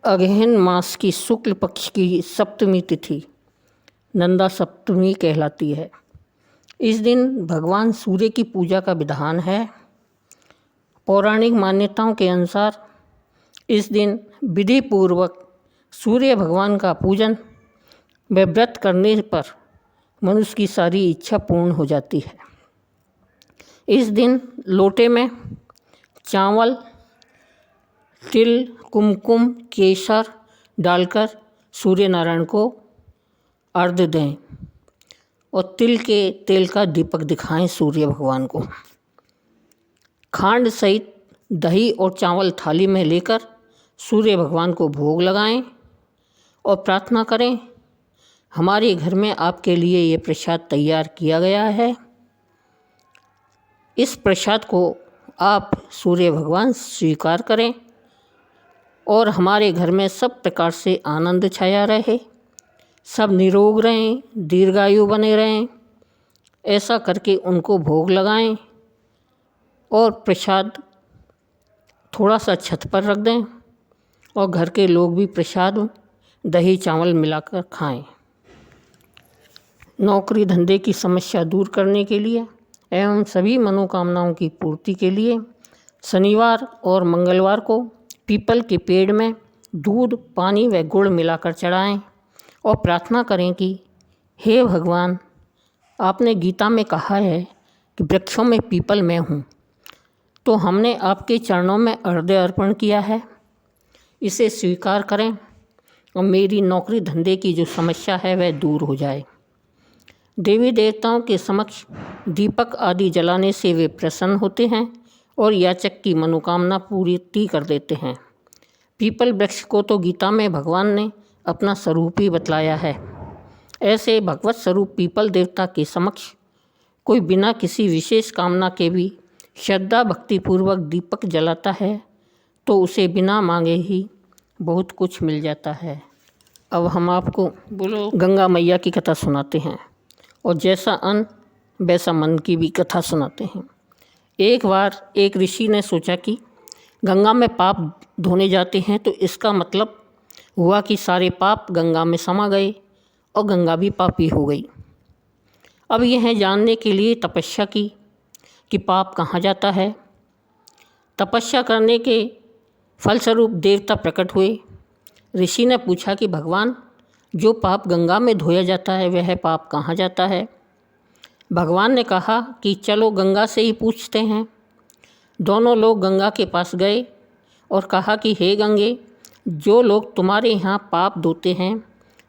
अगहन मास की शुक्ल पक्ष की सप्तमी तिथि नंदा सप्तमी कहलाती है। इस दिन भगवान सूर्य की पूजा का विधान है। पौराणिक मान्यताओं के अनुसार इस दिन विधि पूर्वक सूर्य भगवान का पूजन व व्रत करने पर मनुष्य की सारी इच्छा पूर्ण हो जाती है। इस दिन लोटे में चावल, तिल, कुमकुम, केसर डालकर सूर्य नारायण को अर्घ्य दें और तिल के तेल का दीपक दिखाएं सूर्य भगवान को। खांड सहित दही और चावल थाली में लेकर सूर्य भगवान को भोग लगाएं और प्रार्थना करें, हमारे घर में आपके लिए ये प्रसाद तैयार किया गया है। इस प्रसाद को आप सूर्य भगवान स्वीकार करें और हमारे घर में सब प्रकार से आनंद छाया रहे, सब निरोग रहें, दीर्घायु बने रहें। ऐसा करके उनको भोग लगाएं और प्रसाद थोड़ा सा छत पर रख दें और घर के लोग भी प्रसाद दही चावल मिलाकर खाएं। नौकरी धंधे की समस्या दूर करने के लिए एवं सभी मनोकामनाओं की पूर्ति के लिए शनिवार और मंगलवार को पीपल के पेड़ में दूध, पानी व गुड़ मिलाकर चढ़ाएं और प्रार्थना करें कि हे भगवान, आपने गीता में कहा है कि वृक्षों में पीपल मैं हूँ, तो हमने आपके चरणों में अर्घ्य अर्पण किया है, इसे स्वीकार करें और मेरी नौकरी धंधे की जो समस्या है वह दूर हो जाए। देवी देवताओं के समक्ष दीपक आदि जलाने से वे प्रसन्न होते हैं और याचक की मनोकामना पूरी कर देते हैं। पीपल वृक्ष को तो गीता में भगवान ने अपना स्वरूप ही बतलाया है। ऐसे भगवत स्वरूप पीपल देवता के समक्ष कोई बिना किसी विशेष कामना के भी श्रद्धा भक्तिपूर्वक दीपक जलाता है तो उसे बिना मांगे ही बहुत कुछ मिल जाता है। अब हम आपको बोलो गंगा मैया की कथा सुनाते हैं और जैसा अन्न वैसा मन की भी कथा सुनाते हैं। एक बार एक ऋषि ने सोचा कि गंगा में पाप धोने जाते हैं तो इसका मतलब हुआ कि सारे पाप गंगा में समा गए और गंगा भी पापी हो गई। अब यह जानने के लिए तपस्या की कि पाप कहाँ जाता है। तपस्या करने के फलस्वरूप देवता प्रकट हुए। ऋषि ने पूछा कि भगवान, जो पाप गंगा में धोया जाता है वह पाप कहाँ जाता है। भगवान ने कहा कि चलो गंगा से ही पूछते हैं। दोनों लोग गंगा के पास गए और कहा कि हे गंगे, जो लोग तुम्हारे यहाँ पाप धोते हैं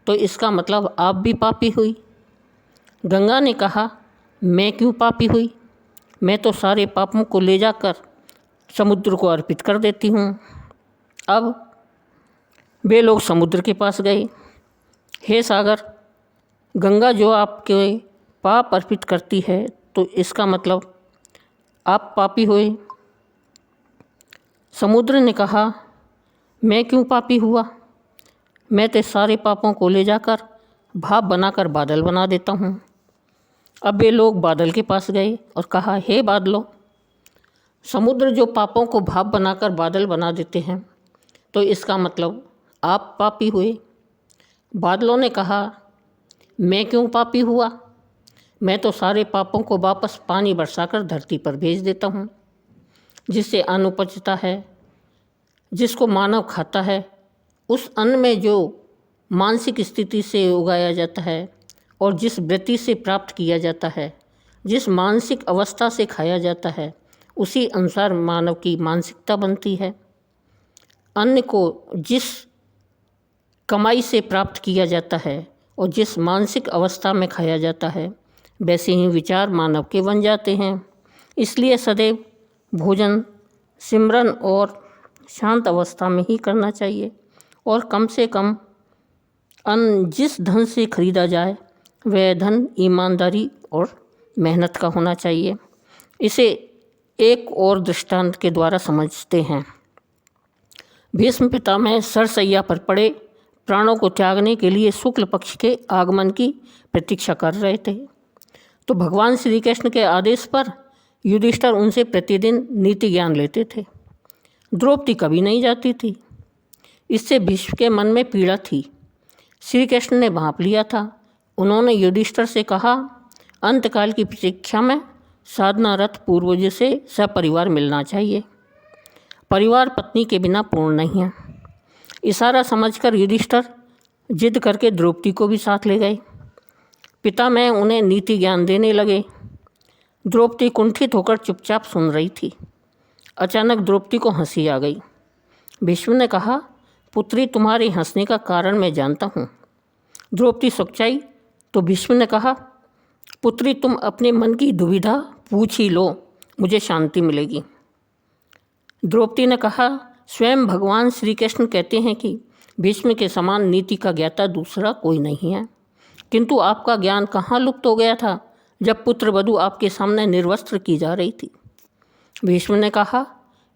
तो इसका मतलब आप भी पापी हुई। गंगा ने कहा, मैं क्यों पापी हुई, मैं तो सारे पापों को ले जाकर समुद्र को अर्पित कर देती हूँ। अब वे लोग समुद्र के पास गए। हे सागर, गंगा जो आपके पाप अर्पित करती है तो इसका मतलब आप पापी हुए। समुद्र ने कहा, मैं क्यों पापी हुआ, मैं तो सारे पापों को ले जाकर भाप बनाकर बादल बना देता हूँ। अब वे लोग बादल के पास गए और कहा, हे बादलों, समुद्र जो पापों को भाप बनाकर बादल बना देते हैं तो इसका मतलब आप पापी हुए। बादलों ने कहा, मैं क्यों पापी हुआ, मैं तो सारे पापों को वापस पानी बरसाकर धरती पर भेज देता हूँ, जिससे अन्न उपजता है, जिसको मानव खाता है। उस अन्न में जो मानसिक स्थिति से उगाया जाता है और जिस वृत्ति से प्राप्त किया जाता है, जिस मानसिक अवस्था से खाया जाता है, उसी अनुसार मानव की मानसिकता बनती है। अन्न को जिस कमाई से प्राप्त किया जाता है और जिस मानसिक अवस्था में खाया जाता है, वैसे ही विचार मानव के बन जाते हैं। इसलिए सदैव भोजन सिमरन और शांत अवस्था में ही करना चाहिए और कम से कम अन्न जिस धन से खरीदा जाए वह धन ईमानदारी और मेहनत का होना चाहिए। इसे एक और दृष्टांत के द्वारा समझते हैं। भीष्म पितामह सरसैया पर पड़े प्राणों को त्यागने के लिए शुक्ल पक्ष के आगमन की प्रतीक्षा कर रहे थे, तो भगवान श्री कृष्ण के आदेश पर युधिष्ठिर उनसे प्रतिदिन नीति ज्ञान लेते थे। द्रौपदी कभी नहीं जाती थी। इससे भीष्म के मन में पीड़ा थी। श्री कृष्ण ने भांप लिया था। उन्होंने युधिष्ठिर से कहा, अंतकाल की प्रतीक्षा में साधनारत पूर्वज से सपरिवार मिलना चाहिए। परिवार पत्नी के बिना पूर्ण नहीं है। इशारा समझकर युधिष्ठिर जिद करके द्रौपदी को भी साथ ले गए। पिता में उन्हें नीति ज्ञान देने लगे। द्रौपदी कुंठित होकर चुपचाप सुन रही थी। अचानक द्रौपदी को हंसी आ गई। भीष्म ने कहा, पुत्री, तुम्हारे हंसने का कारण मैं जानता हूँ। द्रौपदी सच्चाई तो भीष्म ने कहा, पुत्री, तुम अपने मन की दुविधा पूछ ही लो, मुझे शांति मिलेगी। द्रौपदी ने कहा, स्वयं भगवान श्री कृष्ण कहते हैं कि भीष्म के समान नीति का ज्ञाता दूसरा कोई नहीं है, किंतु आपका ज्ञान कहाँ लुप्त हो गया था जब पुत्र वधू आपके सामने निर्वस्त्र की जा रही थी। भीष्म ने कहा,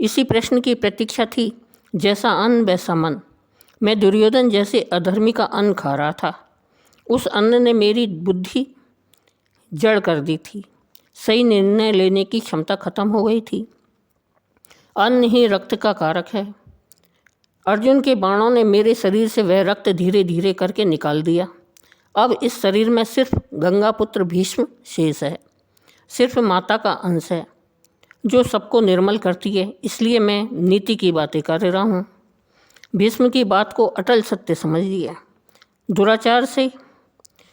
इसी प्रश्न की प्रतीक्षा थी, जैसा अन्न वैसा मन। मैं दुर्योधन जैसे अधर्मी का अन्न खा रहा था। उस अन्न ने मेरी बुद्धि जड़ कर दी थी। सही निर्णय लेने की क्षमता खत्म हो गई थी। अन्न ही रक्त का कारक है। अर्जुन के बाणों ने मेरे शरीर से वह रक्त धीरे धीरे करके निकाल दिया। अब इस शरीर में सिर्फ गंगापुत्र भीष्म शेष है, सिर्फ माता का अंश है जो सबको निर्मल करती है। इसलिए मैं नीति की बातें कर रहा हूँ। भीष्म की बात को अटल सत्य समझ लिया। दुराचार से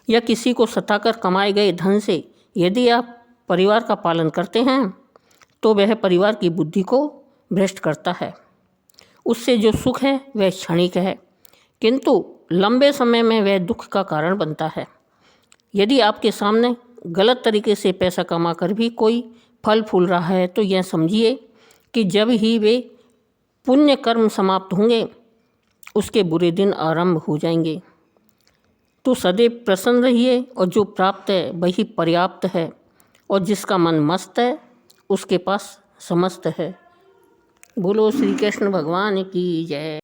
या किसी को सताकर कमाए गए धन से यदि आप परिवार का पालन करते हैं तो वह परिवार की बुद्धि को भ्रष्ट करता है। उससे जो सुख है वह क्षणिक है, किंतु लंबे समय में वह दुख का कारण बनता है। यदि आपके सामने गलत तरीके से पैसा कमाकर भी कोई फल फूल रहा है तो यह समझिए कि जब ही वे पुण्य कर्म समाप्त होंगे उसके बुरे दिन आरंभ हो जाएंगे। तो सदैव प्रसन्न रहिए और जो प्राप्त है वही पर्याप्त है, और जिसका मन मस्त है उसके पास समस्त है। बोलो श्री कृष्ण भगवान की जय।